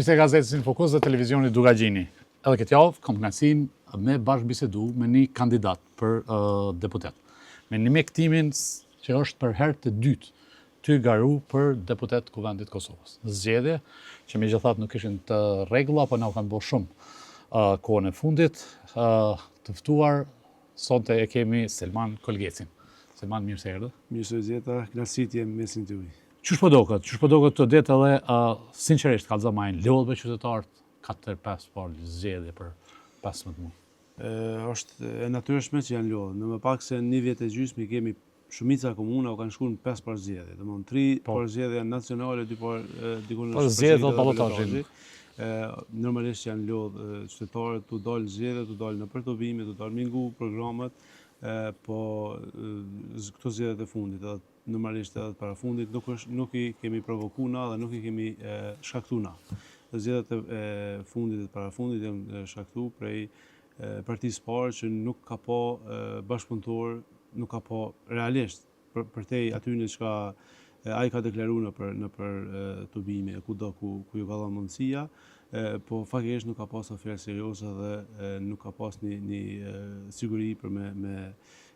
Shqipnisë e gazetës në Fokus dhe televizionit Dugagjini. Edhe këtë javë kam kënaqësinë me bashkëbisedu me një kandidat për deputet. Me një mektimin që është për herë të dytë ty garu për deputet Kuvendit Kosovës. Zgjedhje që megjithatë nuk ishin të rregulla, po na kanë bërë shumë kohën e fundit. Të ftuar sonte e kemi Selman Kolgecin. Selman, mirë se erdhe. Mirë se vjeta, kënaqësi jam mesin tuaj. Qysh po doket të ditë edhe sinqerisht kallëzamajnë lodh me qytetarët 4-5 parë zgjedhje për 15 muaj. Është e natyrshme që janë lodhur. Në më pak se një vjet e gjysmë kemi shumica komuna u kanë shkuar në 5 parë zgjedhje. Domthonë 3 parë zgjedhje nacionale, 2 parë diku në zgjedhje ballotazhi. Normalisht janë lodh qytetarët tu dalë zgjedhje, tu dalë në përtobime, tu dalë mingu programet, po këto zgjedhjet e fundit edhe normalisht edhe para fundit nuk i kemi provokuar na dhe nuk i kemi shkaktuar na. Zgjedhjet e fundit dhe para fundit janë shkaktuar prej partisë parë që nuk ka po bashkëpunëtor, nuk ka po realisht për te atyne çka ai ka deklaruar nëpër tubime kudo ku ju ka dhënë mundësia, po faktikisht nuk ka pas ofertë serioze dhe nuk ka pas një siguri për me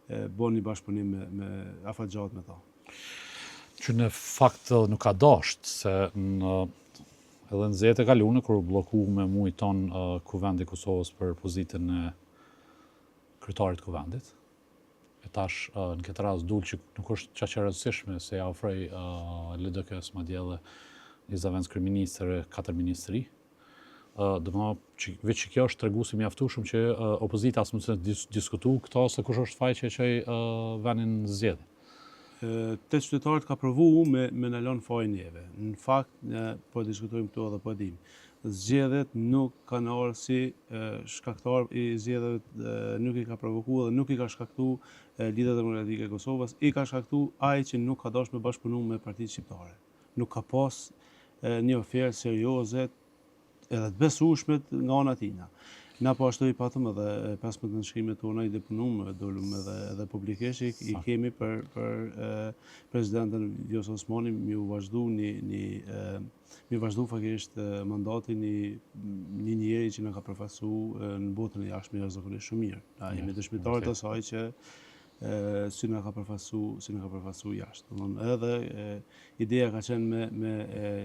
bën një bashkëpunim me afatgjat me ta. Që në fakt nuk ka dasht, se edhe në zgjedhjet e kaluara kur u blloku me mujt ton Kuvendi i Kosovës për pozitën e kryetarit të Kuvendit. E tash në këtë rast dul që nuk është çaq e rëndësishme se ja ofroi LDK-s madje edhe një zavendës kryeministër 4 ministri. Domethënë veç kjo është treguesi mjaftueshëm që opozita as mund të diskutu këto se kush është faj që e çoi vendin në zgjedhje. Te qytetarët ka provu me na lënë fajin neve. Në fakt, po diskutojmë këtu edhe po dim. Zgjedhjet nuk kanë ardhur si shkaktar i zgjedhjeve, nuk i ka provokuar dhe nuk i ka shkaktuar Lidhja Demokratike e Kosovës, i ka shkaktuar ai që nuk ka dashur me bashkëpunu me partitë shqiptare. Nuk ka pas një ofertë serioze edhe të besueshme nga ana tina. Na po ashtu i patëm edhe 15 nënshkrimet tona i depunuam, dolum edhe publikisht i kemi për presidentën Vjosa Osmani mi vazhdu faktisht mandatin një njeri që na ka përfaqësuar në botën e jashtme jashtëzakonisht shumë mirë. Na jemi dëshmitarë të asaj që si na ka përfaqësuar jashtë. Domthonë edhe ideja ka qenë me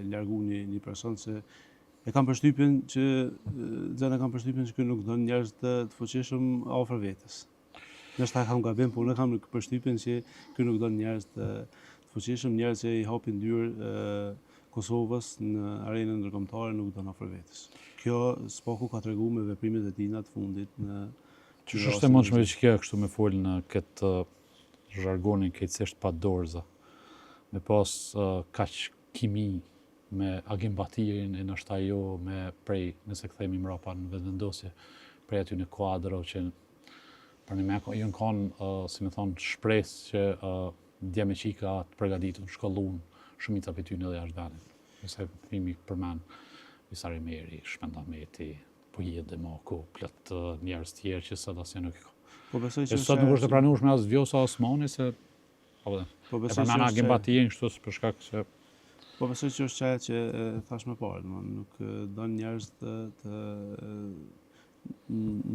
largu një person se e kam përshtypjen që ky nuk don njerëz të fuqishëm afër vetes. Ndoshta kam gabim, por unë kam përshtypjen që ky nuk don njerëz të fuqishëm, njerëz që i hapin dyrë Kosovës në arenën ndërkombëtare, nuk don afër vetes. Kjo s'poku ka treguar me veprimet e tina të fundit në Ç'është është e mundshme që kjo kështu me fol në këtë zhargonin keqësisht pa dorza. Me pas kaq kimi me agimbatirin e nështë ajo me prej, nëse këthejmë mrapa në vendendosje, prej aty në kuadro që për një me jënë kanë, si me thonë, shpresë që dje me qika të përgatitur, shkollun, shumica për ty në dhe jashtë vendit. Nëse imi përmen, Visari Meri, Shpenda Meti, Pujit Demoko, plët njerës tjerë që sot asje nuk i ka. E sot nuk është të pranuar me as Vjosa Osmani, se e përmen agimbatirin kështu për shkak se Po besoj që është qaja që thash më parë, nuk don njerëz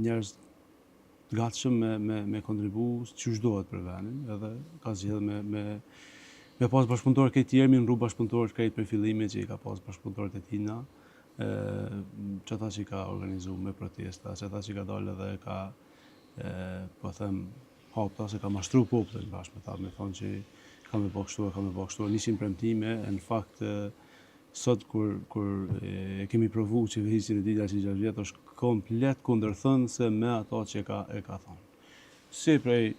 njerëz të gatshëm me kontribu që duhet për vendin, edhe ka zgjedhur me pas bashkëpunëtorë këtë tjerë, mi nru bashkëpunëtorë këtë për fillimit që i ka pas bashkëpunëtorët e tina, që ata që i ka organizu me protesta, që ata që i ka dalë edhe ka, po them, hapta se ka mashtru popullin bashkë me ta, me thonë që ka me bëkshtuar, nishin premtime, në fakt, sot kur kemi provu që vëhisin e dita që 6 vjetë, është komplet kundërthënëse me ato që e ka thonë. Si prej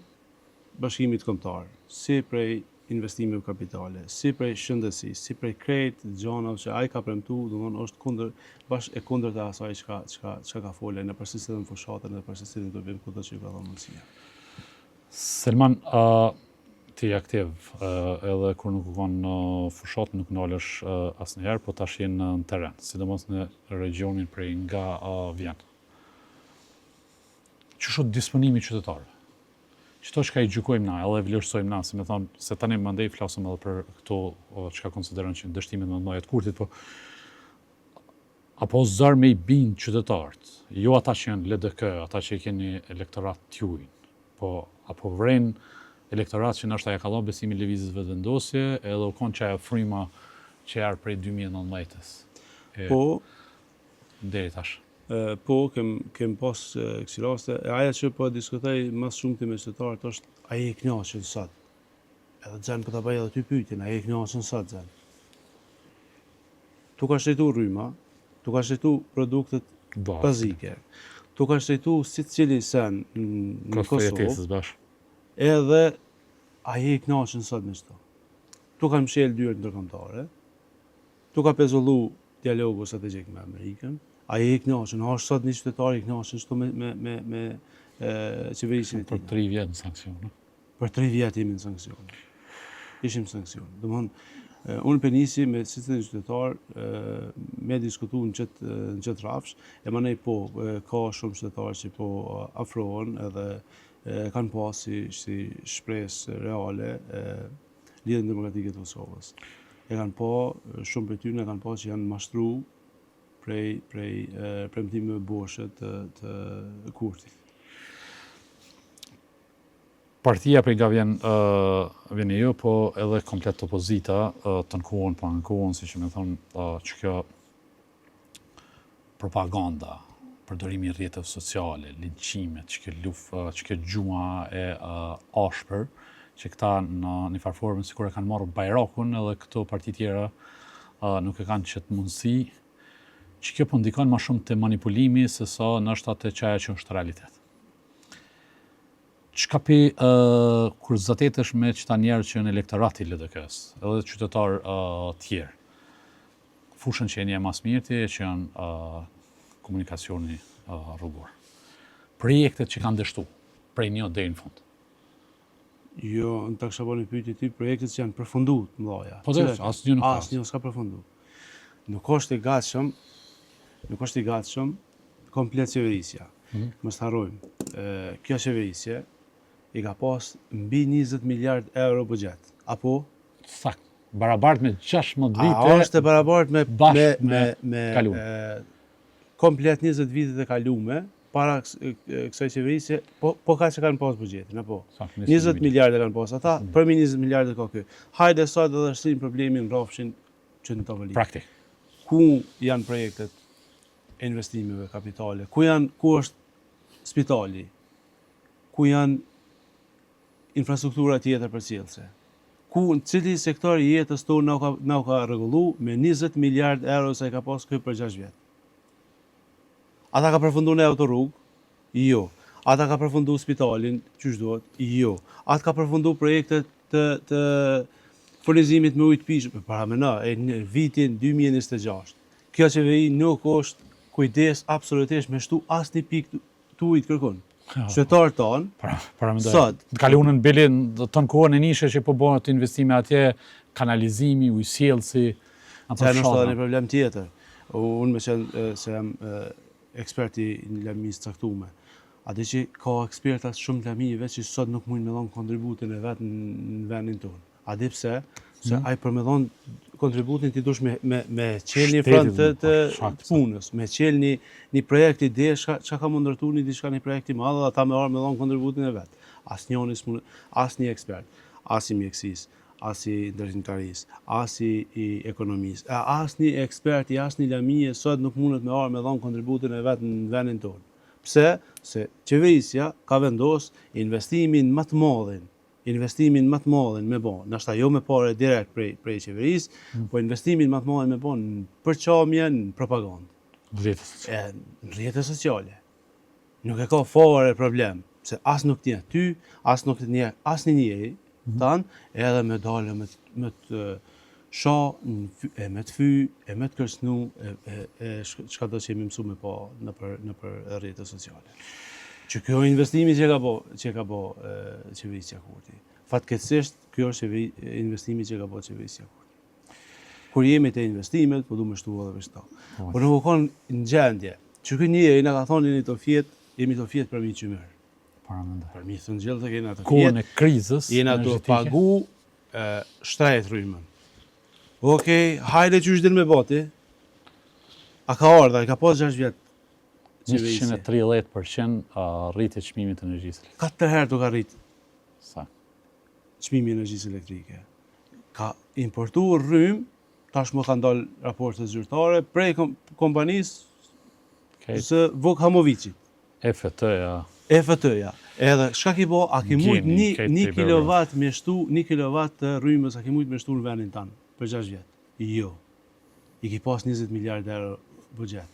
bashkimit kombëtar, si prej investimeve kapitale, si prej shëndetësi, si prej krejt gjanave që ai ka premtu, domthonë është kundër të asaj çka ka folë në përsisë në fushatën dhe përsisë në dobim kudo që ka dhënë mundësia. Selman, ti aktiv, edhe kur nuk u kanë fushat, nuk nalësh asnjëherë, po tash jenë në teren, sidomos në regionin prej nga vjen. Ç'është disponimi qytetarëve? Qëto që ka i gjykojmë na, edhe vlerësojmë na, si me thonë, se tani mandej flasëm edhe për këto që ka konsiderojnë që dështimet më të mëdha të kurtit, po apo zër me I bind qytetarët, jo ata që janë LDK, ata që I keni elektorat t'juj, apo vren elektorat që nështë ja ka dhënë besimin lëvizjes vetëvendosje, edhe u konë që ajo fryma që erë prej 2019-s. Po, deri tash. Po, kem pas kësi raste, aja që po diskutoj mas shumë të me qytetarët është aje I kënaqën sot. Edhe Xhen po ta bëj edhe ty pyetjen, aje I kënaqën sot Xhen. Tu ka shtetu rryma, tu ka shtetu produktet bazike, tu ka shtetu secili sen në Kosovë, edhe aje I kënaqën sot me çto. Tu ka mshel dyert ndërkombëtare, tu ka pezullu dialogu strategjik me Amerikën, aje I kënaqën, është sot një qytetar I kënaqën çto me qeverisjen e tij. Për 3 vjet në sankcione. Për 3 vjet jemi në sankcione. Ishim sankcione. Domthonë, unë penisi me sistem qytetar me diskutu në qëtë rafsh, e manej po, ka shumë qytetarë që po afrohen edhe kanë pas si shpresë reale lidhjen demokratike të Kosovës. E kanë pa, shumë për tyre kanë pa që janë mashtru prej premtimeve boshe të Kurtit. Partia për nga vjen jo, po edhe komplet opozita të nkuon, pa nkuon, si që me thonë që kjo propaganda, përdorimi I rrjeteve sociale, linqimet, që kjo gjua e ashpër, që këta në një farë formë sikur e kanë marrë bajrakun, edhe këto parti tjera nuk e kanë qëtë mundësi, që kjo po ndikon ma shumë të manipulimi se sa nështë atë qaja që është realitet. Çka pi kuriozitetësh me qëta njerë që në elektorati LDK-s, edhe qytetar tjerë, fushën që jeni e mas mirëti, që janë komunikacioni rrugor. Projektet që kanë dështu, prej një deri në fund. Jo, në të kësha bo një pyetje ty, projektet që janë përfundu të mdoja. Po dhe, asë një nuk ka. Asë një s'ka përfundu. Nuk është I gatshëm komplet qeverisja. Mos harrojmë, kjo qeverisje I ka pas mbi 20 miliard euro buxhet. Apo? Sakt, barabart me 16 vite. A është e barabart me kalume. Komplet 20 vitet e kalume, para kësaj qeverisje, po ka që kanë pas buxhetin, apo? 20 miliardë kanë pas ata, përmi 20 miliardë ka ky. Hajde sot edhe shtin problemin rrafshin që në tavolinë. Praktik. Ku janë projektet e investimeve kapitale? Ku është spitali? Ku janë infrastruktura tjetër përcjellëse? Ku në cili sektor I jetës tonë na ka rregullu me 20 miliard euro sa I ka pas ky për 6 vjet? Ata ka përfundu në autorrugë? Jo. Ata ka përfundu spitalin, qysh duhet? Jo. Ata ka përfundu projektet të furnizimit me ujë të pijshëm, para me në vitin 2026. Kjo qeveri nuk është kujdes absolutisht me shtu asnjë pikë të ujit kërkon. Qytetarët tanë, sot. Kalunën bilin të në kohën e nishe që po bëhen të investime atje, kanalizimi, ujësjellsi. Që është edhe një problem tjetër. Unë me qenë se jam eksperti në lëmisë caktume. Ati që ka ekspertat shumë të lëmive që sot nuk mund me dhonë kontributin e vetë në vendin tonë. Adi pse? Se ai për me dhonë kontributin ti dush me qelë një front të punës, me qelë një projekt ide, që ka mundërtu një diçka një projekt I madhe, ata me dhonë kontributin e vetë. As një ekspert, as I mjekësis, as I ndërtimtaris, as I ekonomis, as një eksperti, as një lamije, sot nuk mundet me dhonë kontributin e vetë në vendin tonë. Pse? Se qeverisja ka vendos investimin më të madhin me bon, nështë jo me pare direkt prej qeveris, po investimin më të madhin me bon në përqamje, në propagandë. Në rrjetet sociale. Nuk e ka fare problem, se as nuk t'je ty, as nuk t'je as një njeri, edhe me dalë me të sha, me të fy, me të kërsnu, çka do që jemi mësu me pa në për rrjetet sociale. Që kjo investimi që ka bo qeverisja Kurti. Fatkeqësisht, kjo është investimi që ka bo qeverisja Kurti. Kur jemi të investimet, po du me shtu edhe vështa. Por nuk kanë në gjendje, që kjo njëri na ka thonë jemi të fjetë për mi që mërë. Për mi thënë gjellë të kena të kohën e krizës jena të pagu shtrejt rrymën. Okej, hajde që është din me bati. A ka ardha, i ka pas 6 vjet. 130% rritje çmimit të energjisë. 4 herë do ka rrit Sa? çmimi i energjisë elektrike. Ka importuar rrym, tashmë ka ndal raporte zyrtare prej kompanisë së Vokhamovicit. EFT-ja. EFT-ja. Edhe çka ki bo, a ki mujt Gjeni, 1 këtë kilovat mjeshtu, 1 kilovat të rrymës, a ki mujt mjeshtu në vendin tanë për 6 vjet. Jo. I ki pas 20 miliard euro buxhet.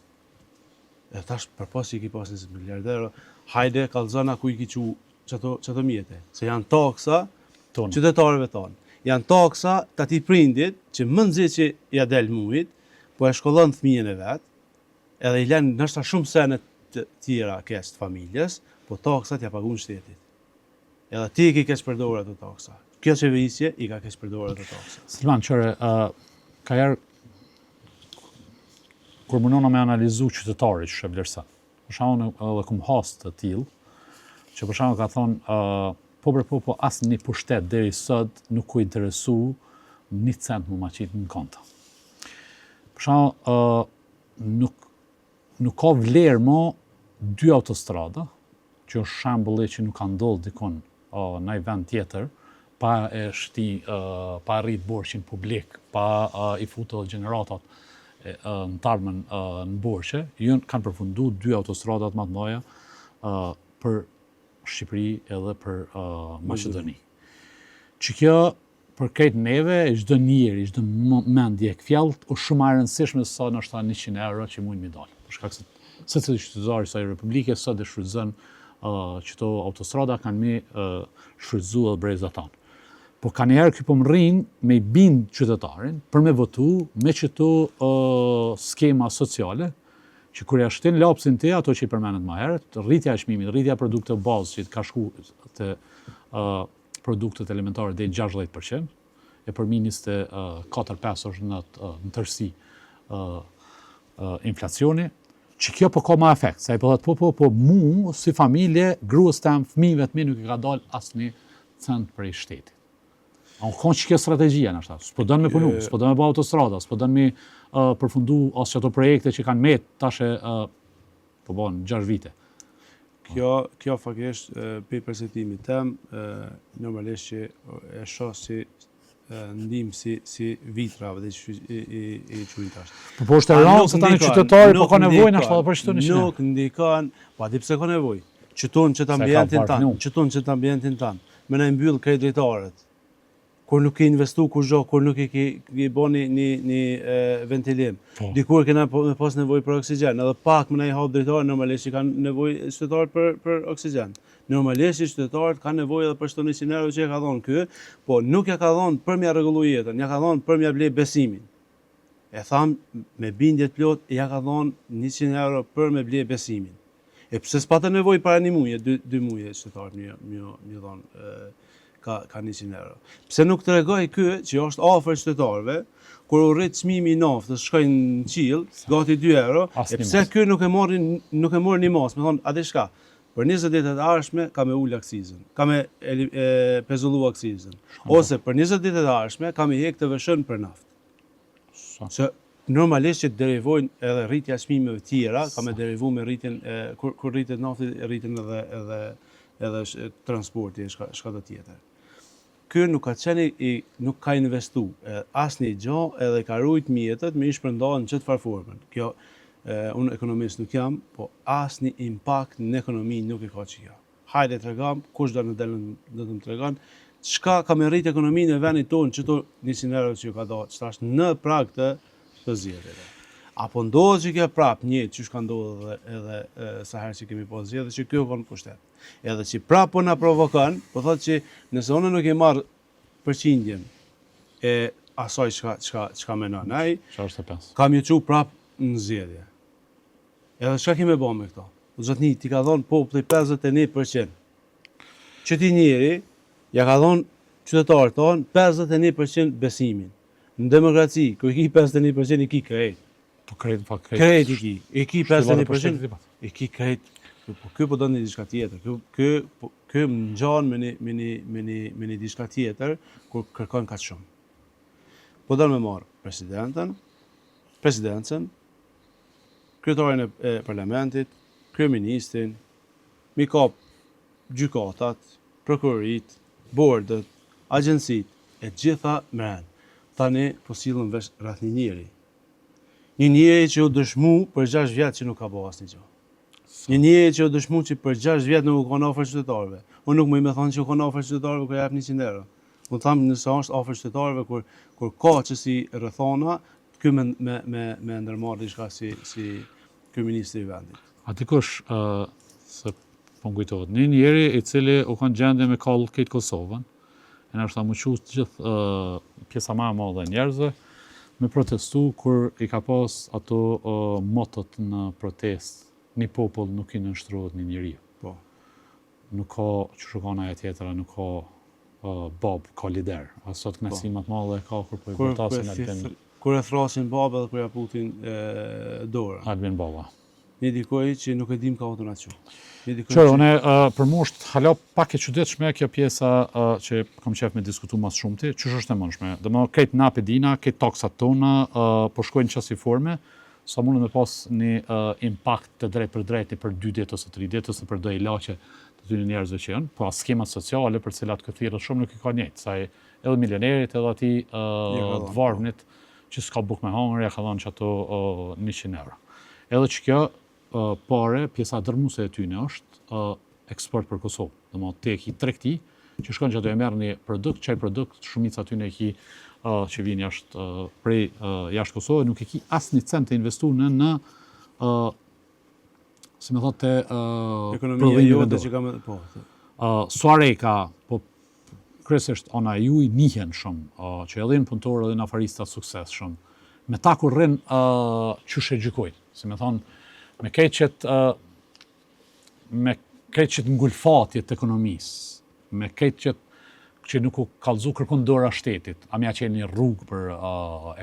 E tash për pas i ki pas 20 miliard euro, hajde kallzona ku i ki qu çato mjete. Se janë taksa Tonë. qytetarëve tonë. Janë taksa të ati prindit që më nxit që ja del mujt, po e shkollon fëmijën e vet, edhe i lën ndoshta shumë sene të tjera kes të familjes, po taksat ja pagun shtetit. Edhe ti i ki keq përdorur ato taksa. Kjo qeverisje i ka keq përdorur ato taksa. Silvan, qëre, ka jarë, kur mënona me analizu qytetarit që vlerëson. Për shembull edhe kum has të tillë, që për shembull ka thonë po asë një pushtet deri sot nuk u interesu 1 cent më maqit në konta. Për shembull nuk ka vlerë më 2 autostrada, që është shembulli që nuk ka ndodhur dikon në një vend tjetër, pa pa rrit borxhin publik, pa i futur gjeneratat në tarmën në borxhe, kanë përfundu 2 autostradat më të mëdha për Shqipëri edhe për Maqedoni. Që kjo për krejt neve, çdo njeri, çdo mendje e kfjallt, është shumë e rëndësishme sa ndoshta 100 euro që mund mi dalë. Për shkak se secili qytetar i kësaj republike sot e shfrytëzon që to autostrada kanë me shfrytëzu edhe brezat tanë. Po ka njerë ky po më rrin me i bind qytetarin për me votu me qëto skema sociale, që kur ja shtin lapsin te ato që i përmenet më herët, rritja e çmimit, rritja e produkteve bazë që ka shku te produktet elementare deri 60%, e përmi 24-5 është në tërësi inflacioni, që kjo po ka ma efekt, sa i po thotë po mu si familje, gruas tem, fëmijëve të mi nuk i ka dalë asnjë cent prej shtetit. Unë konë që kjo strategjia në ashta, s'po dënë me punu, s'po dënë me ba autostrada, s'po dënë me përfundu asë qëto projekte që kanë met tashe po banë 6 vite. Kjo fakisht për perceptimit tem, normalisht që e shoh si ndim si vitrave dhe që i quin tash. Po është e rëndë se tani qytetari po ka nevojë në ashta dhe për qëtu një shine. Nuk ndikon, pa di pse ka nevojë. Qëton që të ambientin tanë, me në mbyll kreditarët, kur nuk i investu kur gjo, kur nuk i boni një ventilim. Dikur kena pas nevojë për oksigen, edhe pak më në i hap drejtarë, normalisht i kanë nevojë qytetarët për oksigen. Normalisht qytetarët kanë nevojë edhe për 100 euro që ja ka dhonë ky, po nuk ja ka dhonë për mja rregullu jetën, ja ka dhonë për mja ble besimin. E tham me bindjet plot, ja ka dhonë 100 euro për me ble besimin. E pse s'pata nevojë para 1 muaji, 2 muaje qytetarët një dhonë ka 100 euro. Pse nuk të regoj ky që është afër qytetarëve, kur u rrit çmimi i naftës shkojnë në qiell, gati 2 euro, e pse ky nuk e mori një mas, me thonë, a di shka, për 20 ditë të ardhshme ka me ul aksizën, ka me pezullu aksizën, ose për 20 ditë të ardhshme ka me hek të vëshën për naftë. Se normalisht që derivojnë edhe rritja çmimeve tjera, ka me derivu me rritjen, kur rritet nafti, rritjen edhe transporti, shka të tjetër. Ky nuk ka nuk ka investu asnjë gjë edhe ka rujt mjetët me i shpërndarë në çfarë formën. Kjo unë ekonomist nuk jam, po asnjë impakt në ekonomi nuk e ka kjo. Hajde tregam, kush do të më tregon çka ka me rrit ekonominë e vendit tonë çto 100 euro që ka dhënë, ç'tash në prag të zgjedhjeve. Apo ndodhë që kjo prap njëtë që shka ndodhë edhe sa herë që kemi po zgjedhë që kjo konë pushtet. Edhe që prap po nga provokon, po thotë që nëse unë nuk e marrë përqindjen e asaj çka menon ai, kam ju çu prap në zgjedhje. Edhe çka kemi bë me këto? Zotni ti ka dhënë populli 51%. Që ti njeri ja ka dhënë qytetarët tonë 51% besimin. Në demokraci, kur i ki 51% i ki krejt. Krejt i ki 51%, i ki krejt. Kjo po do një diçka tjetër. Kjo më ngjan me një diçka tjetër kur kërkon kaq shumë. Po do me marr presidencën, kryetarin e parlamentit, kryeministin, mi kap gjykatat, prokurorit, bordët, agjensit, e gjitha mren. Tani po sillen vesh rreth një njeri. Një njeri që u dëshmu për 6 vjet që nuk ka bërë asnjë gjë. Një njeri që u dëshmu që për 6 vjet nuk u kanë ofër qytetarëve. Unë nuk më thonë që u kanë ofër qytetarëve kur jap 100 euro. Unë tham nëse është ofër qytetarëve kur ka çësi rrethona, ky me ndërmarr diçka si kryeministri i vendit. A dikush se po kujtohet, një njeri i cili u kanë gjendje me kall këtë Kosovën, e na është amuqu gjithë pjesa më e madhe e njerëzve me protestu kur i ka pas ato motot në protest, një popull nuk i nënshtrohet një njeriu. Po. Nuk ka çushukana e tjetra, nuk ka bab, ka lider. A sot kënaqësi më të madhe ka kur po i votasin Albin. Kur e thrasin baba dhe kur ja putin dorë. Albin Baba. Një dikoj që nuk e dim ka autonacion. Qërë, une për mu është hala pak e qytetshme kjo pjesa që kam qef me diskutu mas shumëti, qësh është e mëndshme. Dhe më këtë napi dina, këtë taksat tona, po shkojnë qësi forme, sa mundë me pas një impact të drejt për drejt për 2 ditë ose 3 ditë ose për do ilaçe të ty njerëzve që janë, po as skemat sociale për cilat këthirët shumë nuk i ka njëjtë, sa edhe milionerit edhe ati të varvnit që s'ka buk me hangër, ja ka dhanë që ato 100 euro. Edhe që kjo pare, pjesa dërmuese e tyne është eksport për Kosovë. Dhe më te ki tregti, që shkon që do e merë një produkt, qaj produkt, shumica tyne ki që vinë prej jashtë Kosovë, nuk e ki asë një cent të investu në si me thotë ekonomia jote që ka me po. Suareka, po kryesisht ana juj njihen shumë, që edhe në punëtorë edhe në afaristat sukses shumë. Me ta kur rrin qyshe gjykojnë, si me thonë, me keqet ngulfatjet të ekonomisë, me keqet që nuk u kallëzu kërkon dora shtetit, a mja qenë një rrugë për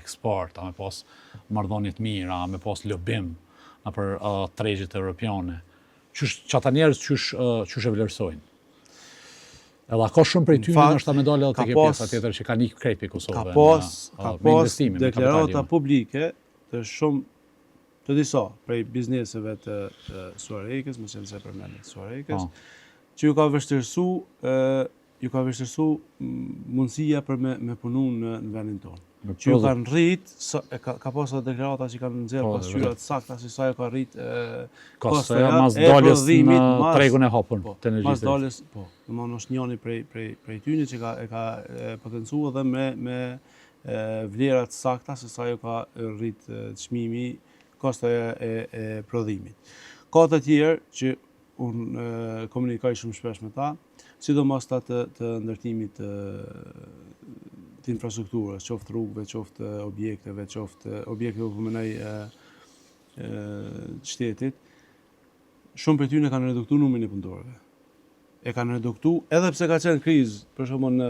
eksport, a me pas marrëdhënie të mira, a me pas lobim për tregjet europiane. Që ata njerëz qysh e vlerësojnë. Edhe ka shumë prej tyre ndoshta me dalë edhe te kjo pjesa tjetër që kanë ikë krejt Kosovë. Ka pas deklarata publike të shumë të disa prej bizneseve të Suarekës, më qenë se përmendet Suarekës, që ju ka vështirësu mundësia për me punu në vendin tonë. Që ju kanë rrit, ka pas deklarata që kanë nxjerrë pasqyrat sakta si sa ju ka rrit kostoja mas daljes në tregun e hapur të energjisë. Mas daljes, po. Domthonë është njëri prej tyre që e ka potencuar dhe me vlerat sakta se sa ju ka rrit çmimi kostoja e prodhimit. Ka të tjerë që unë komunikoj shumë shpesh me ta, sidomos ta të ndërtimit të infrastrukturës, qoftë rrugëve, qoftë objekteve, qoftë objekteve përmenoj shtetit. Shumë për ty në kanë reduktu numrin e punëtorëve. E kanë reduktu, edhe pse ka qenë krizë, për shembull në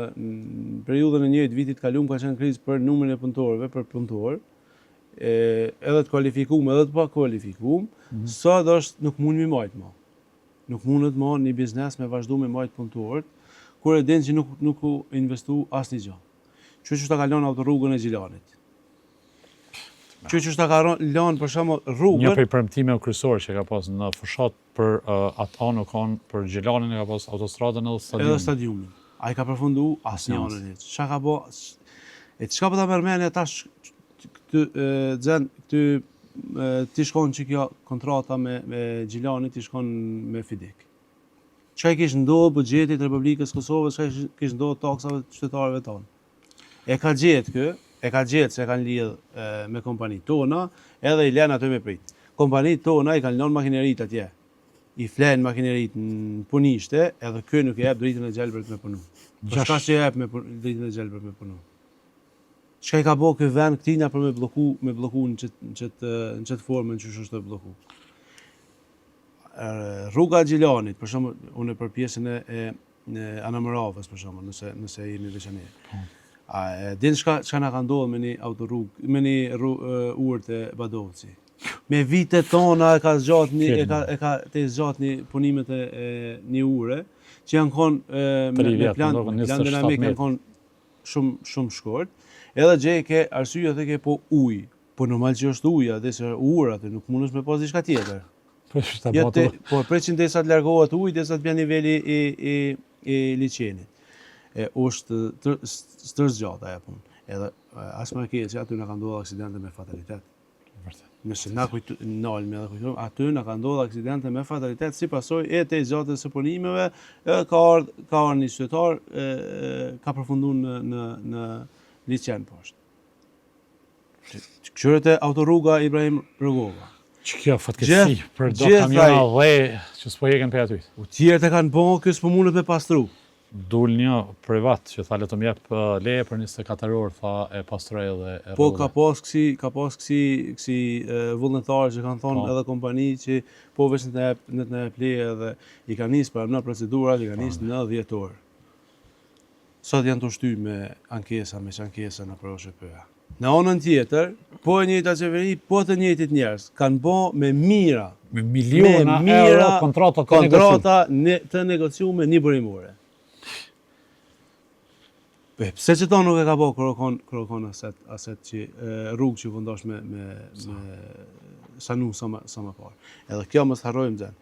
periudhën e njëjtë vitit kaluar ka qenë krizë për numrin e punëtorëve, për punëtor, edhe të kualifikuar, edhe të pa kualifikuar, sot është nuk mund mi majt më. Nuk mundet më një biznes me vazhdu me majt punëtorët, kur e din që nuk u investu asnjë gjë. Që ta ka lënë autorrugën e Gjilanit. Që ta ka lënë për shembull rrugën. Një prej premtimeve kryesore që ka pas në fushat për atë anë kanë për Gjilanin e ka pas autostradën edhe stadiumin. Edhe stadiumin. Ai ka përfundu asnjë anë. Çka ka bë? E çka po ta përmendë tash ti shkon që kjo kontrata me Gjilanit ti shkon me Fidik. Çka i kishte ndodhur buxhetit Republikës Kosovës, çka i kishte ndodhur taksave të qytetarëve tonë. E ka gjetë se kanë lidh me kompanitë tona, edhe i lën aty me prit. Kompanitë tona i kanë lënë makineritë atje. I flen makineritë në punishte, edhe ky nuk i jep dritën e gjelbërt me punu. Çka që jep me dritën e gjelbërt me punu. Çka i ka bëu ky vend këtina për me blloku në çet formën që është blloku. Rruga e Gjilanit, për shembull, unë për pjesën e Anamëravës, për shembull, nëse jemi veçanëri. A din çka na ka ndodhur me një autorrugë, me një urë të Badovci. Me vitet tona e ka zgjat një punimet e një ure, që janë konë me plan dinamik janë konë shumë shkurt. Edhe gjej ke arsye të ke po ujë, Po normal që është uja, dhe se ura, aty nuk mundesh me pas diçka tjetër. Po presin derisa të largohet uji, derisa të bën niveli i liçenit. Është stërzgjat ajo punë. Edhe as më keq që aty na kanë ndodhur aksidente me fatalitet. Nëse na nalmi edhe kujtojmë, aty na kanë ndodhur aksidente me fatalitet si pasojë e të zgjatjes së punimeve, ka ardhur një qytetar, ka përfunduar në liçen poshtë. Këshyret e autorruga Ibrahim Rugova. Që kjo fatkeqësi për do kamiona dhe që s'po jeken për aty. U tjerët e kanë bën, kjo s'po mundet me pastru. Dul një privat që tha le të më jep leje për 24 orë, tha e pastroj edhe e po ka pas kësi vullnetarë që kanë thonë edhe kompani që po veç në të jep leje edhe i kanë nisë për në procedurat, i kanë nisë në 10 orë. Sot janë të shty me ankesa në për OSHP-a. Në anën tjetër, po e njëjta qeveri, po të njëjtit njerëz kanë bën me mira, me miliona euro kontrata të negociume një burimore. Pse që ta nuk e ka bo kërokon aset që rrugë që vendosh me sanu sa më parë. Edhe kjo mos harrojmë gjën.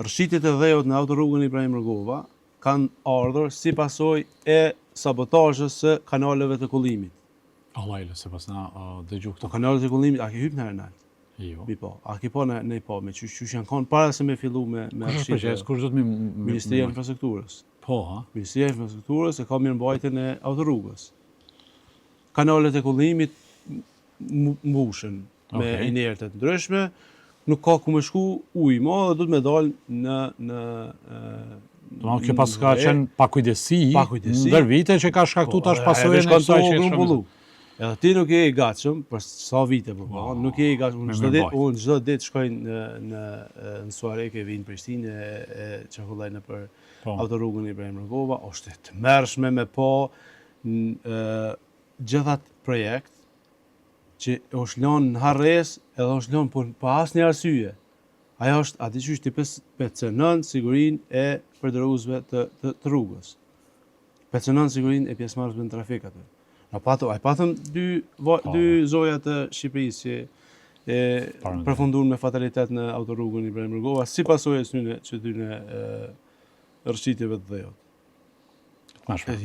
Rrshitjet e dhejot në autorrugën Ibrahim Rugova kanë ardhur si pasojë e sabotazhës së kanaleve të kullimit. Allajle, se pas na dëgju këto. Kanalet e kullimit, a ke hyp në herë? Jo. Mi po, a ke po në po, me qysh janë kanë para se me fillu me rrshitje. Kush do të Ministria e Infrastrukturës. Po, ha? Ministria e Infrastrukturës e ka mirëmbajtjen e autorrugës. Kanalet e kullimit mbushen me inerte të ndryshme, nuk ka ku me shku ujë më dhe do të me dalë në kjo pas ka qenë pakujdesi, ndër vite që ka shkaktu tash pasojën e kësaj që shumë. Edhe ti nuk je i gatshëm për sa vite po, nuk je i gatshëm. Unë çdo ditë shkoj në Suareke, vin në Prishtinë e çahullaj nëpër autorrugën Ibrahim Rugova, është të mërshme me po gjithat projekt që është lënë në harres edhe është lënë pa asnjë arsye. Ajo është aty që ti pecenon sigurinë e përdorusëve të rrugës. Pecenon sigurinë e pjesëmarrësve në trafik aty. Patëm dy zoja të Shqipërisë që përfunduan me fatalitet në autorrugën Ibrahim Rugova si pasojë që tyne rrshitjeve të dhejot.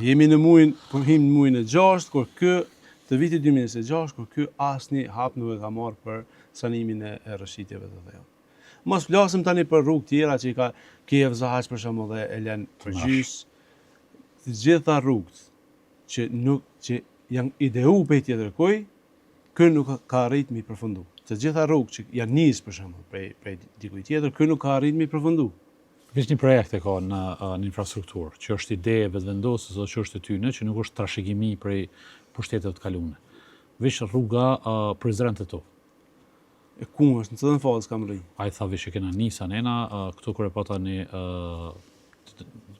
Jemi në muajin e 6, kur të vitit 2026, kur ky asnjë hap nuk e ka marrë për sanimin e rrshitjeve të dhejot. Mos flasim tani për rrugë tjera që ka Kiev Zahaç për shembull dhe Elen Përgjys. Të gjitha rrugët që janë ideu për tjetër koj, kë nuk ka arrit mi përfundu. Të gjitha rrugë që janë nisë për shembull prej dikuj tjetër, kë nuk ka arrit mi përfundu. Veç një projekt e ka në infrastrukturë, që është ide e vetëvendosës ose që është e tyne, që nuk është trashëgimi prej pushtetet të kaluara. Veç rruga Prizren të to. E ku është, në të dhe fazë kam rri? A i tha veç e kena nisa nena, këtu kërë e pata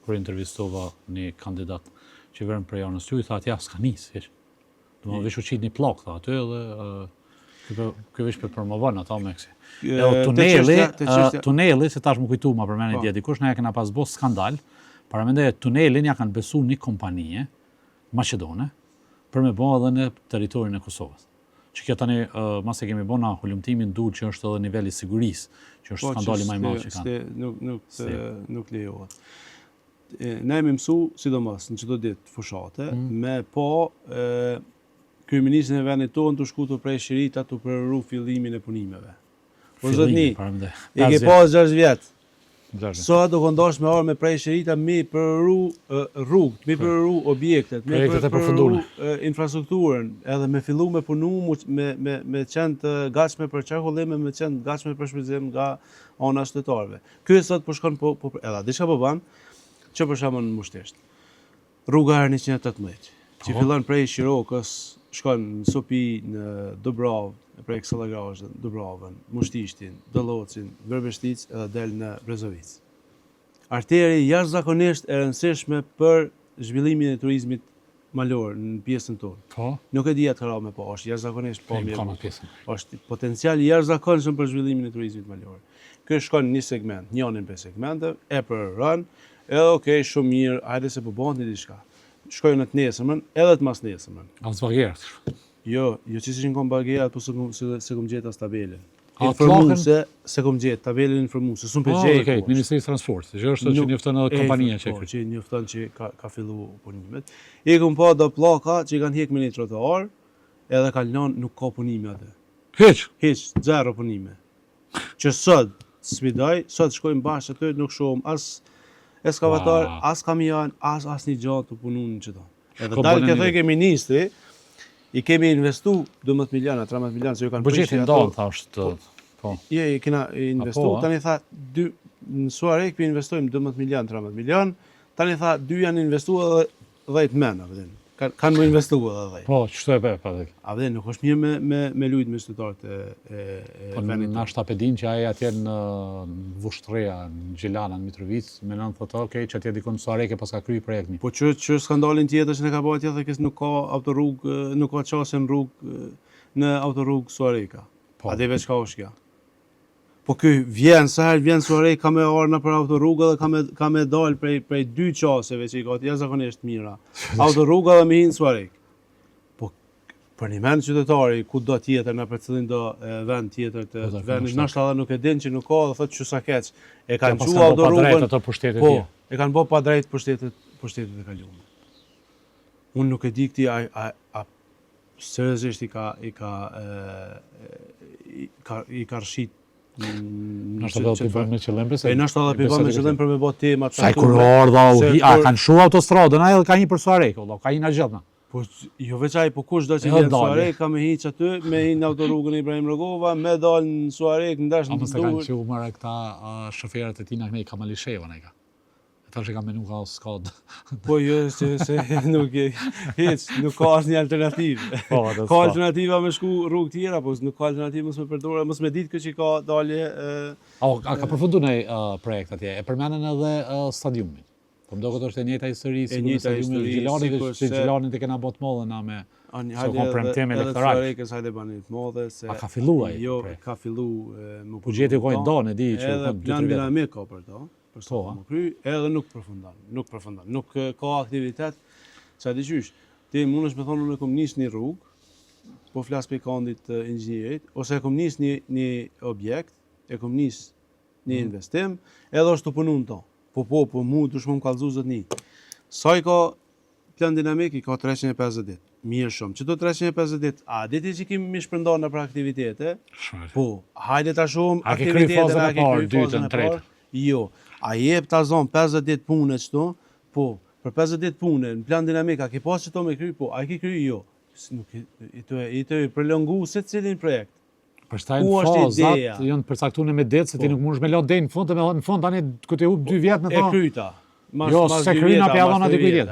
kërë intervistova një kandidat që verën për janës ty, i tha atja s'ka nisë, veç. Do më veç u qitë një plak, tha aty edhe kjo veç për promovon ata me kësi. Tuneli, se tash më kujtu ma përmeni dje dikush, ne ja kena pas bo skandal, paramendoj tunelin ja kanë besu një kompanije, Macedone, për me bo edhe në teritorin e Kosovës. Që kjo tani, mas e kemi bo na hulumtimin dul që është edhe nivelli sigurisë, që është skandali më i madh që kanë. Nuk lejohet. Ne jemi mësu, sidomos në çdo ditë fushate, me po kryeministrin e vendit tonë të shkutur prej Shirita të përru fillimin e punimeve. Po zotni, e ke pas 6 vjet. Sot do këndosh me orë me prej Shirita mi përru rrugët, mi përru objektet, mi përru infrastrukturën, edhe me fillu me punu, me qenë të gatshme për qarkullim, me qenë gatshme për shpërzim nga ana qytetarëve. Ky sot po shkon edhe diçka po ban, që për shembull në Mushtesht. Rruga R118, që fillon prej Shirokës, shkon në Sopi, në Dubrovë, prej Kësallagrazhë, Dubrovën, Mushtishtin, Dëllocin, Vërbeshtic edhe del në Brezovic. Arteri jashtëzakonisht e rëndësishme për zhvillimin e turizmit malor në pjesën tonë. Po. Nuk e di atë kërau me po, është jashtëzakonisht po mirë. Është potencial jashtëzakonshëm për zhvillimin e turizmit malor. Ky shkon një segment, njënin për segmente, e përran, edhe shumë mirë, hajde se po bëhet një diçka. Shkojnë në të nesërmën, edhe të mas nesërmën. Asvagjerët. Jo, që ishin kombageja, po se kom gjetë as tabelën. A, Informuese, se kom gjetë tabelën informuese, s'un pe gjej. Okej, Ministrisë Transport, që është që njofton edhe kompania që Po, që njofton që ka fillu punimet. I kom pa do pllaka që i kanë hek me një trotuar, edhe ka lënë nuk ka punime atë. Hiç, zero punime. Që sot sfidoj, sot shkojmë bashkë aty, nuk shohim as eskavator, as kamion, as një gjë të punuar në çdo. Edhe dalë ke thënë ke ministri, i kemi investu 12 miliona, 13 miliona, se ju kanë buxheti ndonë, thashtë, po. Je, i kena investu, tani tha, në suare këpi investojmë 12 milion, 13 milion, tani tha, 2 janë investu edhe 10 mena, kanë më investu edhe 10. Po, qështu e pa dhe? A dhe, nuk është mirë me lujtë me qytetarët e venit. Po, në shtapedin që aje atje në Vushtreja, në Gjilana, në Mitrovic, me nënë thotë, okej, që atje dikon Suareke pas ka kry projekti. Po, që skandalin tjetër që ne ka bëjt tjetër, kësë nuk ka autorrugë, nuk ka qasën rrugë në autorrugë Suareka. A dhe veç ka është kja. Po vjen, sa herë vjen Suarek, ka me orë në për autorrugë dhe ka me dalë prej 2 qaseve që i ka të jashtëzakonisht mira. Autorrugë dhe me hinë Suarek. Po, për një mend qytetari, ku do tjetër, në për cilin do vend tjetër të vendit, nështë edhe nuk e din që nuk ka dhe thotë që sa keq. E kanë që autorrugën, po, e kanë bo pa drejt pushtetet e kalume. Unë nuk e di këti, seriozisht i ka rshit. Nështë edhe përbën me qëllim për se? Nështë edhe përbën me qëllim për me bot tema të saj kur ardha, kanë shu autostradën, a edhe ka një për Suarek, ka një në gjithna. Po, jo veçaj, po kush do që vjenë Suarek, ka me hiq aty, me hinë autorrugën Ibrahim Rogova, me dalë në Suarek, në dash në të duhur. A mëse kanë që u mërë këta shoferët e tina këne i Kamalisheva, ne ka. Ta që ka menu ka skad. Po jo, se nuk ka asë një alternativë. Ka alternativa me shku rrugë tjera, po nuk ka alternativë mësë me përdore, mësë me ditë këtë që ka dalje... A ka përfundu në projekt atje, e përmenen edhe stadiumin? Po më do këtë është e njëta histori, si në stadiumin Gjilanit, që Gjilanit e kena bot modhe na me... Se o kom premtim elektoral. A ka fillu aji? Jo, ka fillu... Buxheti u kojnë donë, e di që... Edhe plan dinamik ka për to. Për sa më kry, edhe nuk përfundan. Nuk ka aktivitet, sa di qysh. Ti mund është me thonë, unë e kom njës një rrugë, po flas për kandit inxhinierit, ose e kom njës një objekt, e kom njës një investim, edhe është të punu në to. Po, mu dush më kallëzu zët një. Sa i ka plan dinamik, i ka 350 ditë. Mirë shumë. Që do 350 ditë, a diti që kemi mi shpërndar në për aktivitete, po, hajde ta shumë aktivitete, a ke kry fazën e parë, jo. A jep ta zonë 50 ditë pune qëto? Po, për 50 ditë pune, në plan dinamika, ke pas që to me kry? Po, a ke kry? Jo. I të prolongu se cilin projekt. Përshtaj në fazat, jënë përcaktune me ditë, se ti nuk mundesh me lot dej në fund, dhe në fund tani këtë e hup 2 vjetë në ta. E kryta. Jo, se kryna për jadona dy kujtjet.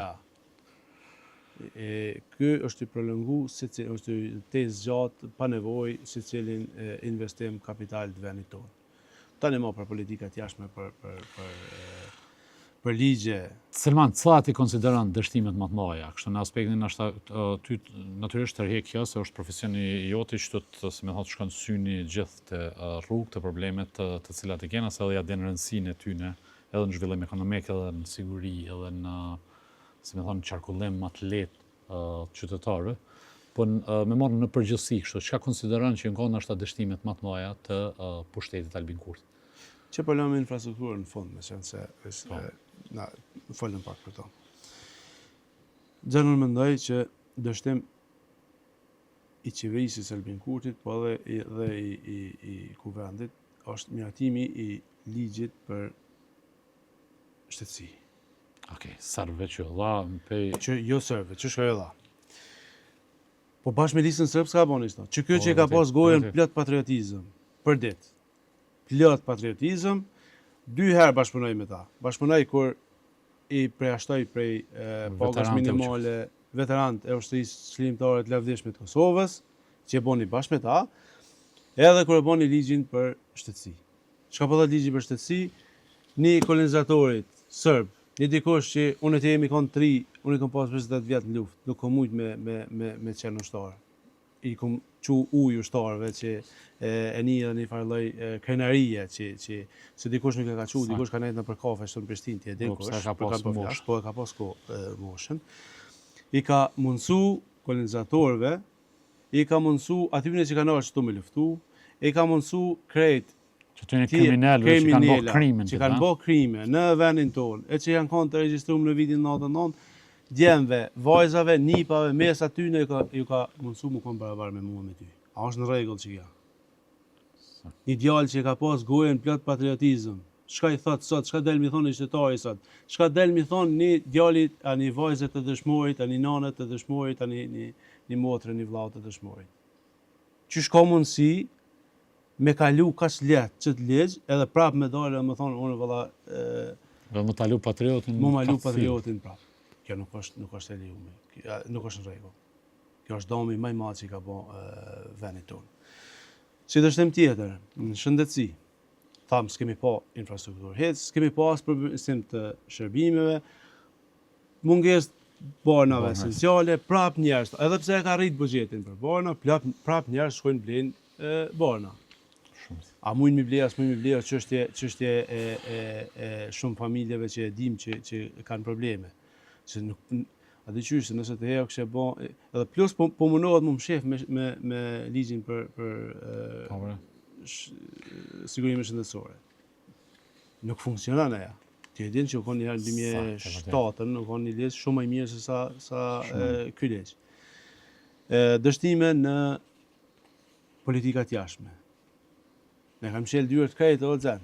Ky është i prolongu, është i tezë gjatë, pa nevoj, se cilin investim kapital të venit tonë. Tani ma për politikat jashme, për ligje. Selman, cilat i konsideron dështimet më të mëdha? Kështu në aspektin ty natyrisht tërheq kjo se është profesioni joti që se me thotë shkon syni gjithë të rrugë të problemet të cilat i kena, se edhe ja den rëndësinë e tyne, edhe në zhvillim ekonomik, edhe në siguri, edhe në, si me thonë, qarkullim më të lehtë qytetarëve. Po me marrë në përgjithësi kështu, çka konsideron që nga ndoshta dështimet më të mëdha të pushtetit Albin Kurthi? Që po lëmë infrastrukturën në fund, me qenë se na folëm pak për to. Unë mendoj që dështim i qeverisë Albin Kurthit, po edhe i kuvendit, është miratimi i ligjit për shtetësi. Okej, serve që dha, që jo serve, që shka jo dha. Po bashkë me listën sërbë s'ka boni shto. Që kjo që ka pas gojën plot patriotizëm, për ditë. Plot patriotizëm, 2 herë bashkëpunoj me ta. Bashkëpunoj kur i preashtoj prej pagës minimale veteranët e ushtrisë çlimtare të lavdishme të Kosovës, që e boni bashkë me ta, edhe kur e boni ligjin për shtetësi. Çka po thotë ligji për shtetësi? Një kolonizatorit sërb, një dikush që unë të jemi konë 3, unë i kom pas 20 vjetë në luft, nuk kom mujtë me qenë ushtarë. I kom që ujë ushtarëve që e një dhe një farloj krenarie që se dikush nuk e ka që, dikush ka nejtë në për kafe shtë në Prishtinë, tje dikush, po e ka pas ko moshën. I ka mundësu kolonizatorëve i ka mundsu atyre që kanë ardhur këtu me luftu, i ka mundsu krejt Që të një kriminalëve që kanë bërë krimin. që kanë bërë krime në vendin tonë, e që janë kanë të regjistruar në vitin 99, djemve, vajzave, nipave, mes atyne ju ka mundsu mu konë barabar me mua me ty. A është në rregull që ja. Një djalë që ka pas gojen plot patriotizëm, çka i thot sot, çka del mi thonë qytetari sot, çka del mi thonë një djalit, a një vajzë të dëshmorit, a një nane të dëshmorit, a një motre, një vllau të dëshmorit. Qysh ka mundësi me kalu kaq lehtë që të ligj, edhe prap me dalë më thonë unë valla Dhe më talu patriotin. më malu patriotin prap. Kjo nuk është e lejuar. Nuk është në rregull. Kjo është dëmi më i madh që ka bë vendit tonë. Si dështim tjetër, në shëndetësi, thamë s'kemi pa infrastrukturë, s'kemi pa as përmirësim të shërbimeve, mungesë barnave esenciale, prap njerëz, edhe pse e ka rrit buxhetin për barna, prap njerëz shkojnë blejnë barna. A mujnë mi ble, as mujnë mi ble, çështje e shumë familjeve që e dim që kanë probleme. Që nuk, a di qysh, nëse të herë kështë e bo, edhe plus po mundohet më shef me ligjin për sigurimin shëndetësore. Nuk funksionon aja. Ti e din që u konë një herë në 2007, nuk konë një ligj shumë më i mirë se sa ky ligj. Dështime në politikat jashtme. Ne kam shel dyert krejt o zan.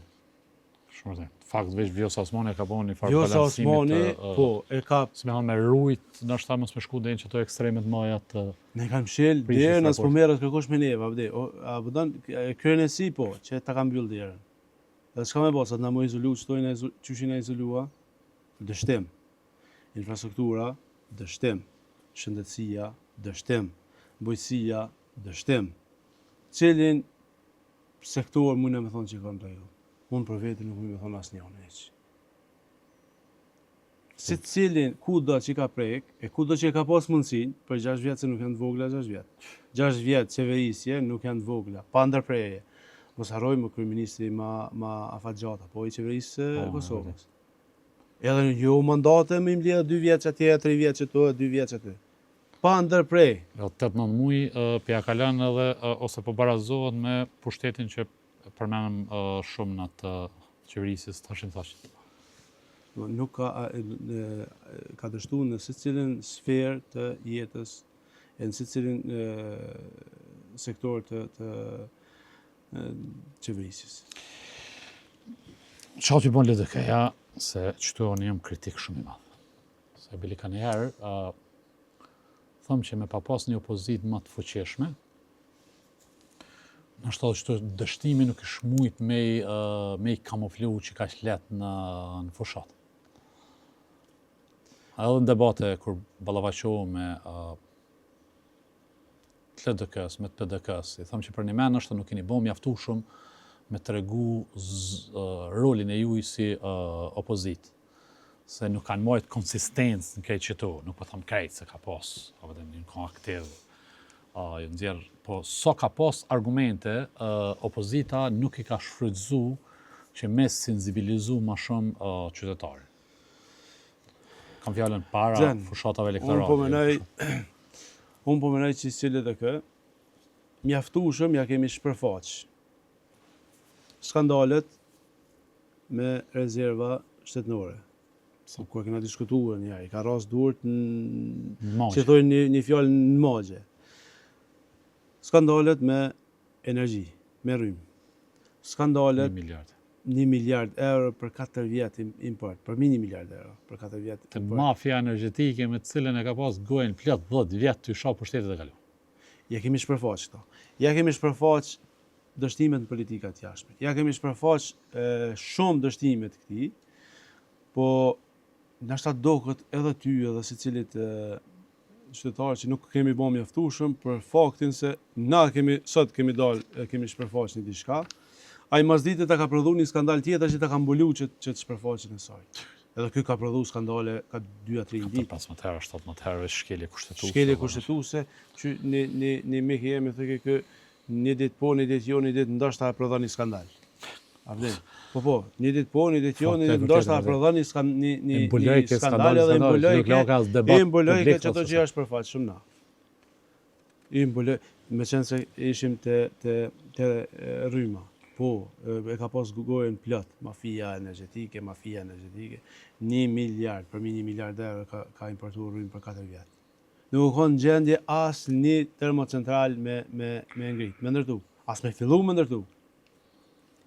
Shumë të. Fakt veç Vjosa Osmani ka bën një farë Vjosa balancimi Osmani, po, e ka si me me rujt, ndoshta mos me shku deri në çto ekstremet mëja të ne kam shel derën as po merret kërkosh me neva, vde. A budon krenesi po, që ta kam mbyll derën. Edhe s'ka më bosat na më izolu, çtojnë çyshin e izolua. Dështim. Infrastruktura, dështim. Shëndetësia, dështim. Bujqësia, dështim. Cilin sektor mund me thonë që kanë rregull. Unë për vetë nuk mund me thonë asnjëon hiç. Se cilin kudo që ka prek, e kudo që ka pas mundësinë, për 6 vjet se nuk janë të vogla 6 vjet. 6 vjet qeverisje nuk janë të vogla, pa ndërprerje. Mos harrojmë kryeministri ma afatgjata, po i qeverisë së Kosovës. Edhe jo mandate më mbledh 2 vjet atje, 3 vjet këtu, 2 vjet aty. Pa ndërprej. 8-9 muaj pja kalon edhe ose po barazohet me pushtetin që përmenëm shumë në atë qeverisës tashin thashë. Nuk ka dështu në secilin sferë të jetës e në secilin sektor të qeverisës. Qa që bon LDK-ja, se qëtu unë jam kritik shumë i madhë. Se bili ka njerë, thëmë që me pa pas një opozit më të fuqeshme, në shtë që dështimi nuk është mujt me i kamuflu që ka shlet në fushat. Edhe në debate, kur balavaqohu me LDK-s, me PDK-s, i thëmë që për një menë është nuk keni bo mjaftu shumë me të regu rolin e juj si opozit. Se nuk kanë mojt konsistencë në krejt qëtu, nuk po thëmë krejt se ka pos, apo dhe një kanë aktiv, po so ka pos argumente, opozita nuk i ka shfrytzu që me sensibilizu ma shumë qytetari. Kam fjallën para fushatave elektorale. Unë po menoj që si LDK, mjaftueshëm ja kemi shpërfaq. Skandalet me rezerva shtetënore. Kur kena diskutuar një herë, ka rast duart që thojnë një fjalë në magje. Skandalet me energji, me rrymë. Skandalet 1 miliard euro për 4 vjet import, për 1 miliard euro për 4 vjet. Të mafia energjetike me të cilën e ka pas gojën plot 10 vjet të shoh pushtetet e kalu. Ja kemi shpërfaq këto. Ja kemi shpërfaq dështimet në politikat jashtme. Ja kemi shpërfaq shumë dështimet këtij, po nashta doket edhe ty edhe secilit qytetar që nuk kemi bërë mjaftueshëm për faktin se na sot kemi dalë, kemi shpërfaq një diçka. Ai masditë ta ka prodhuar një skandal tjetër që ta ka mbulu që të shpërfaqen e saj. Edhe ky ka prodhuar skandale ka 2-3 ditë. Pas më herë, 17 herë shkelje kushtetuese. Shkelje kushtetuese që në me jemi thënë kë një ditë po, një ditë jo, një ditë ndoshta prodhon një skandal. A vlen? Po, një ditë po, një ditë jo, një ditë ndoshta prodhon një skandal edhe mbulojke që ato që është përfaqë shumë na. me qenë se ishim të rryma. Po, e ka pas gojën plot, mafia energjetike. 1 miliard, përmi 1 miliard euro ka importuar rrymë për 4 vjet. Nuk ka në gjendje as një termocentral me ngrit, me ndërtu. As me fillu me ndërtu.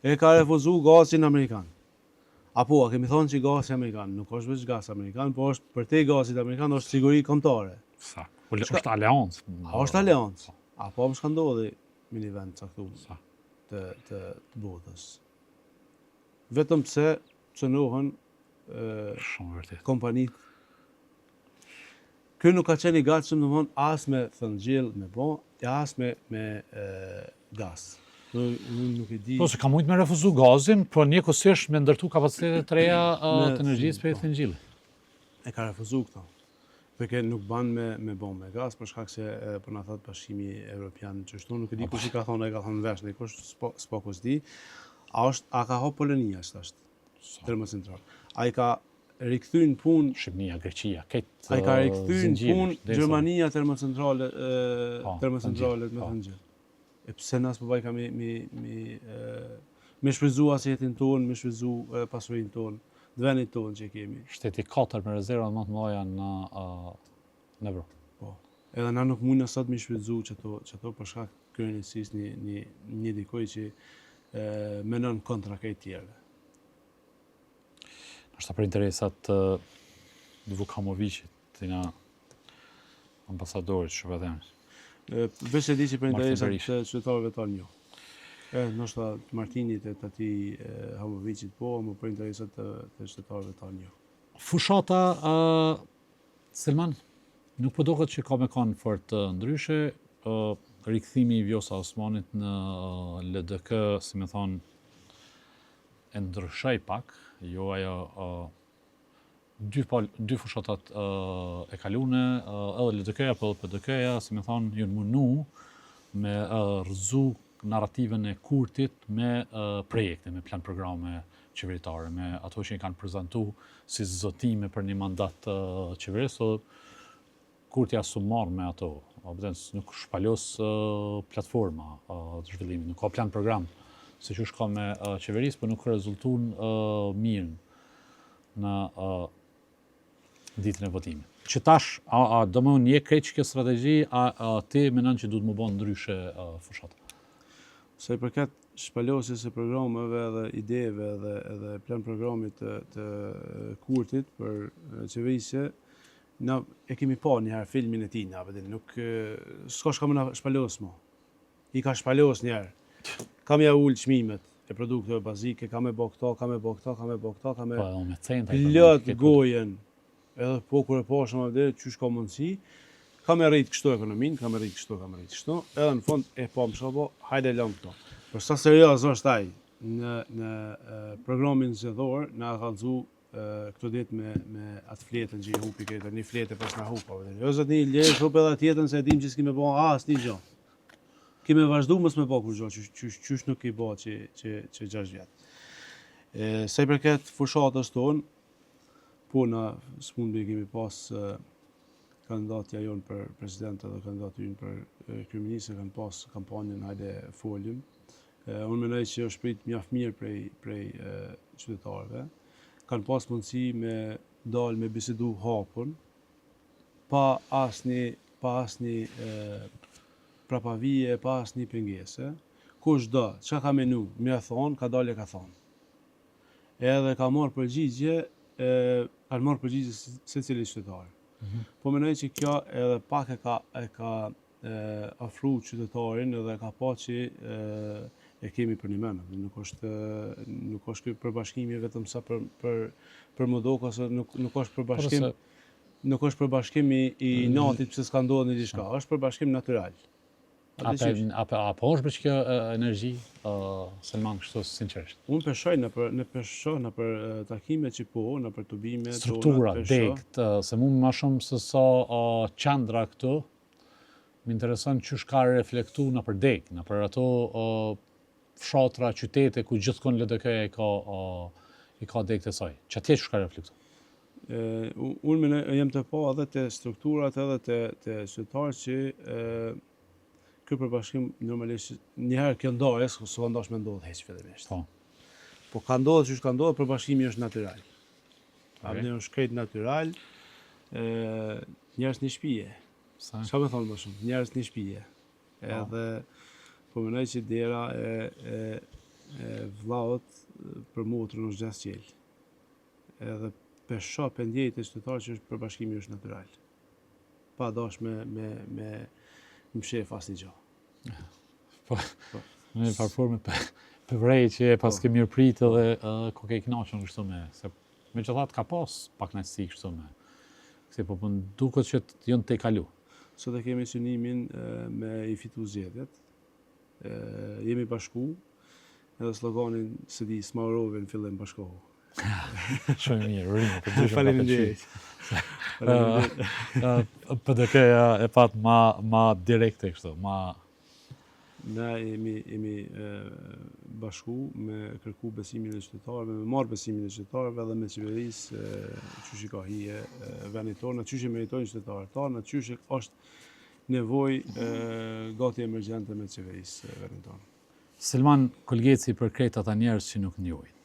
E ka refuzu gazin amerikan. Apo, a kemi thonë që gasi amerikan, nuk është veç gas amerikan, po është për te gasit amerikan, është siguri kombëtare. Sa? Është aleancë. Është aleancë. Apo më shka ndodhi me një vend caktuar të botës. Vetëm pse cënohen Shumë vërtet. kompanit. Ky nuk ka qenë i gatshëm domthon as me thëngjell me bo, as me gas. Nuk e di. Po se ka mujtë me refuzu gazin, po njëkohësisht me ndërtu kapacitetet të reja të energjisë për thëngjillit. E ka refuzu këto. Përke nuk ban me bom me gas, për shkak se për na thot Bashkimi Evropian qështu, nuk e di kush i ka thonë, e ka thonë vesh, kush s'po kus di. A ka hop Polonia është termocentral. A i ka rikthyn punë Shqipnia, Greqia, këtë ai ka rikthyn punë Gjermania termocentralet me thëngjell. E pse nas po bajka me shfryzu asjetin tonë, me shfryzu pasurinë tonë, dvenit tonë që kemi. Shteti 4 me rezerva më të mëdha në Evropë. Po. Edhe na nuk mundna sot me shfryzu çato për shkak kryenisisë një dikoj që menon kontra këtij tjerëve. Është për interesat të Vukamovicit, të nga ambasadorit shërbëdhënës. Veç e di që për interesat të qytetarëve tonë jo. Ndoshta Martinit e atij Hamovicit po, më për interesat të qytetarëve tonë jo. Fushata Selman nuk po duket që ka me kanë fort ndryshe. Rikthimi i Vjosa Osmanit në LDK, si me thonë, e ndryshoi pak, jo ajo dy fushatat e kalune, edhe LDK-ja për PDK-ja, si me thonë, ju në mundu me rëzu narrativën e Kurtit me projekte, me plan programe qeveritare, me ato që i kanë prezentu si zotime për një mandat qeverisë, Kurti asu marrë me ato, nuk shpalos platforma të zhvillimit, nuk ka plan program, se që shka me qeverisë, për nuk rezultun mirë në ditën e votimit. Që tash, do më një krejt që kjo strategji, ti menon që du të më bënë ndryshe fushat? Se i përket shpalosjes së programeve dhe ideve dhe plan programit të Kurtit për qeverisje, na e kemi pa njëherë filmin e tij, nuk s'ka shka më na shpalos mo. I ka shpalos njëherë. Kam ja ullë çmimet e produkteve bazike, kam e bo këto, kam e bo këto, plot gojen, edhe po kur e pashëm avde, qysh ka mundësi, kam e rritë kështu ekonominë, kam e rritë kështu, edhe në fond e pa më shko, hajde lëm këto. Për sa serios është ai në programin zgjedhor, na ka kallzu këto ditë me atë fletën që i hupi këtë, një fletë pas na hupa. Jo zot një lejë hup edhe tjetën se dim që s'kemi bë asnjë gjë. Kemi vazhdu mos me bë kur gjë, qysh nuk i bë që 6 vjet. Sa i përket fushatës tonë, po na s'mund kemi pas kandidatja jonë për president edhe kandidatin për kryeminist kanë pas kampanjën hajde folim. Unë mendoj që është prit mjaft mirë prej qytetarëve. Kanë pas mundësi me dalë me bisedu hapun, pa asnjë prapavije, pa asnjë pengese. Kush do, çka ka menu, më thonë, ka dalë ka thonë. Edhe ka marrë përgjigje secili qytetar. Po mendoj që kjo edhe pak e ka afru qytetarin edhe ka pa që e kemi për një menë. Nuk është ky përbashkimi vetëm sa për Modok, ose nuk është përbashkim i natit pse s'ka ndodhur diçka, është përbashkim natyral. Apo është për kjo energji, Selman, kështu sinqerisht? Unë peshoj në për takime që po, në për tubime, struktura, dekt, se mu më shumë se sa qandra këtu, më intereson që shka reflektu në për dekt, në për ato fshatra, qytete, ku gjithkon LDK-ja i ka dekt e saj. Që atje që shka reflektu? Unë jem të pa edhe të strukturat edhe të qytetarë që ky përbashkim normalisht njëherë kjo ndarjes, s'ka ndash me ndodh hiç fillimisht. Po ka ndodhur që ka ndodhur, përbashkimi është natyral. Ne është krejt natyral, njerëz në shtëpie. Çka më thonë më shumë? Njerëz në shtëpie. Edhe po mendoj që dera e vllaut për motrën është gjasë qel. Edhe pesha pendjej të qytetarë që është përbashkimi është natyral. Pa dash me mshef asnjë gjë. Po. Në parforme për vrej që e pas ke mirë prit edhe ko ke kënaqur kështu me se megjithatë ka pas pak kënaqësi kështu me. Se po duket që janë te kalu. Sot e kemi synimin me i fitu zgjedhjet. Jemi bashku, edhe sloganin se di smarove në fillim bashkohu. Shumë mirë, rrimë për dyshim. Faleminderit. PDK e pat ma direkte kështu, ma Ne jemi bashku me kërku besimin e qytetarëve, me marrë besimin e qytetarëve dhe me qeverisë qysh i ka hije vendit tonë, qysh i meritojnë qytetarët tanë, qysh është nevojë gati emergjente me qeverisë vendit tonë. Selman Kolgeci për krejt ata njerëz që nuk njohin,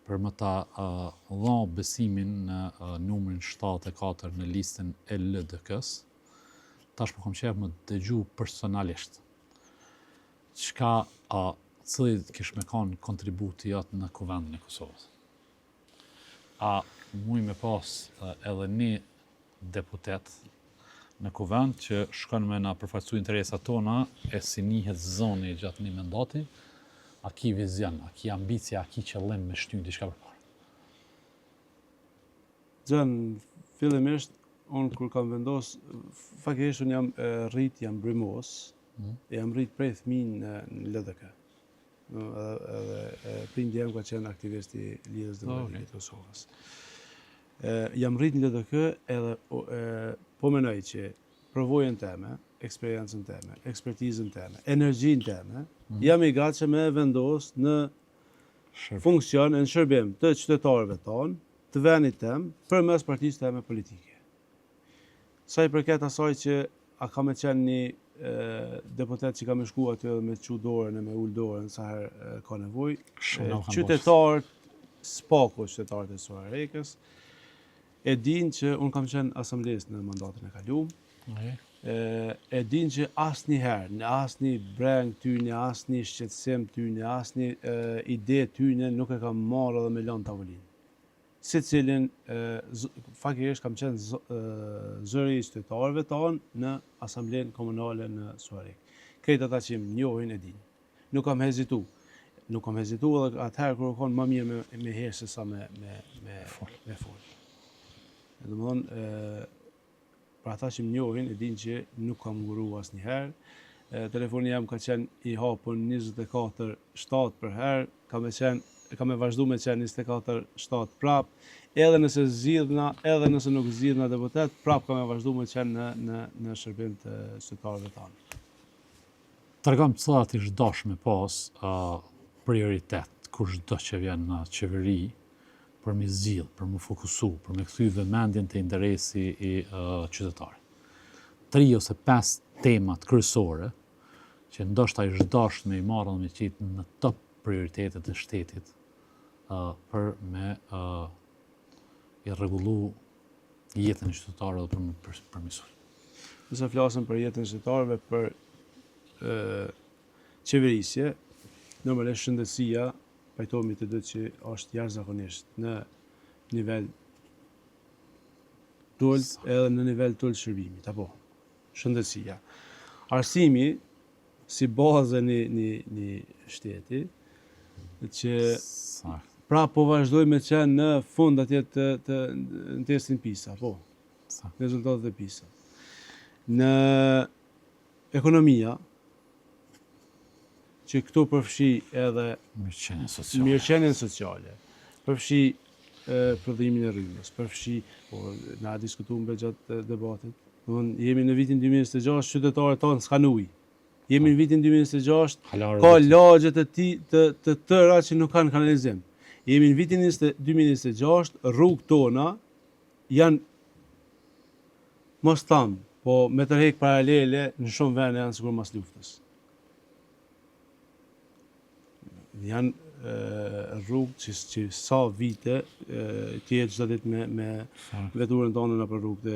për më ta dha besimin në numrin 74 në listën e LDK-s, tash po kam qef më dëgju personalisht. Cili kish me kanë kontributi jatë në kuvendin e Kosovës? A muj me pas edhe një deputet në kuvend që shkon me na përfaqësu interesat tona e si njihet zoni gjatë një mandati, a ki vizion, a ki ambicia, a ki qëllim me shtyjnë diçka përpara? Gjën, fillimisht, unë kur kam vendos, faktikisht unë jam rrit, jam brymos, jam rrit prej fëmijë në LDK. Edhe prindi jam ka qenë aktivist i Lidhjes Demokratike të Kosovës. Jam rrit në LDK edhe po menoj që përvojën teme, eksperiencën teme, ekspertizën teme, energjinë teme, jam i gatshëm me vendos në funksion e në shërbim të qytetarëve tonë, të vendit tem, përmes partisë teme politike. Sa i përket asaj që a ka me qenë një deputet që ka me shku aty edhe me qu dorën e me ull dorën sa herë ka nevoj, qytetarët, spako qytetarët e Suarekës, e din që unë kam qenë asamblesë në mandatin e kaluam, e din që asnjëherë, në asnjë breng tyne, asnjë shqetësim tyne, asnjë ide tyne nuk e kam marrë edhe me lanë tavolinë. Secilin faktikisht kam qenë zëri i qytetarëve tanë në asamblenë komunale në Suarek. Krejt ata që më njohin e din. Nuk kam hezitu. Nuk kam hezitu edhe atëherë kur kanë më mirë me herë se sa me fol. Domethënë për ata që më njohin e din që nuk kam nguru asnjëherë. Telefoni jam ka qenë i hapur 24/7 për herë, kam e vazhdu me qenë 24/7 prap, edhe nëse zgjidhna, edhe nëse nuk zgjidhna deputet, prap kam e vazhdu me qenë në shërbim të qytetarëve tanë. Tregom cilat ish dash me pas prioritet kur çdo që vjen në qeveri për me zgjidh, për me fokusu, për me kthy vëmendjen te interesi i qytetarit. 3 ose 5 temat kryesore që ndoshta ish dash me i marrë me qitë në top prioritetet e shtetit për me i rregullu jetën e qytetarëve dhe për me përmirësuar. Nëse flasim për jetën e qytetarëve, për qeverisje, normalisht shëndetësia, pajtohemi të dy që është jashtëzakonisht në nivel tull edhe në nivel tull shërbimit, apo shëndetësia. Arsimi, si bazë një shteti, që pra po vazhdoj me qenë në fund atje në testin PISA, po, rezultatet e PISA. Në ekonomia, që këtu përfshi edhe mirëqenien sociale, përfshi prodhimin e rrymës, përfshi, na diskutuam gjatë debatit, jemi në vitin 2026, qytetarët tonë s'kan ujë. Jemi në vitin 2026, ka lagje të tëra që nuk kanë kanalizim. Jemi në vitin 2026, rrugët tona janë mos tam Po me tërheq paralele në shumë vende janë sigur mas luftës. Janë rrugë që sa vite tjetë çdo ditë me veturën tonë nëpër rrugët e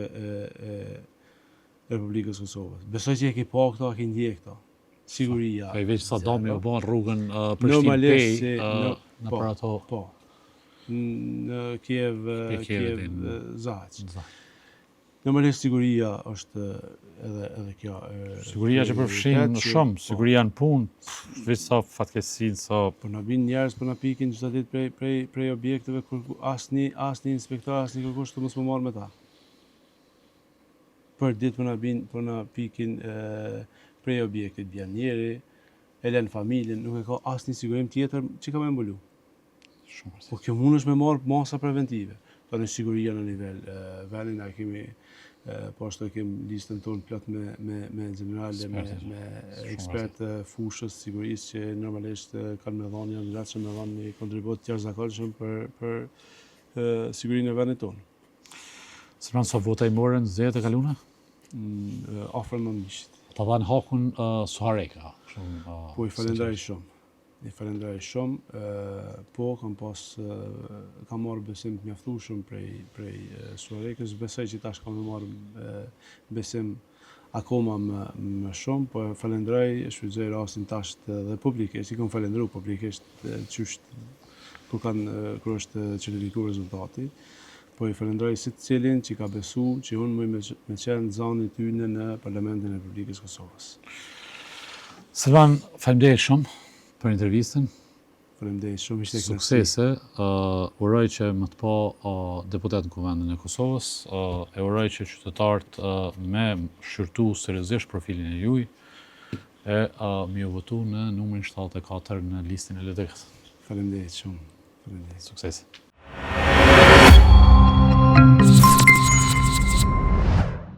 Republikës Kosovës. Besoj që e ki pa këto, e ki ndje këto. Siguria. Ka i veç Sadami u bën rrugën Normalisht Prishtinë-Pej në për ato. Po. Në Kiev Zaç. Normalisht siguria është edhe kjo. Siguria që përfshin shumë, siguria në punë, veç sa fatkeqësinë, sa Po na bin njerëz, po na pikin çdo ditë prej objekteve kur asnjë inspektor, asnjë kërkush të mos më marr me ta. Për ditë po na pikin prej objektit vjen njeri, e lën familjen, nuk e ka asnjë sigurim tjetër që ka më mbulu. shumë. Po kjo mundesh me marr masa preventive. Tani siguria në nivel vendin na kemi po ashtu kemi listën tonë plot me generale, me ekspertë fushës sigurisë që normalisht kanë me dhënë janë gatshëm me dhënë një kontribut të jashtëzakonshëm për sigurinë e vendit tonë. Së sa vota i morën zgjedhjet e kaluna? Afër në miqt. Ta dhanë hakun Suhareka. Po i falenderoj shumë. I falenderoj shumë, po kam marrë besim të mjaftueshëm prej Suharekës, besoj që tash kam marrë besim akoma më shumë, po falenderoj, shfrytëzoj rastin tash dhe publikisht, i kam falendëruar publikisht qysh kur është qelifikuar rezultati, po i falenderoj secilin që ka besu që unë mëj me qenë zani tyne në Parlamentin e Republikës Kosovës. Silvan, faleminderit shumë për intervistën. Faleminderit shumë, ishte kënaqësi. Suksese. Uroj që më të pa deputet në Kuvendin e Kosovës, e uroj që qytetarët me shqyrtu seriozisht profilin e juaj e mi u votu në numrin 74 në listën e LDK-s. Faleminderit shumë. Faleminderit. Suksese.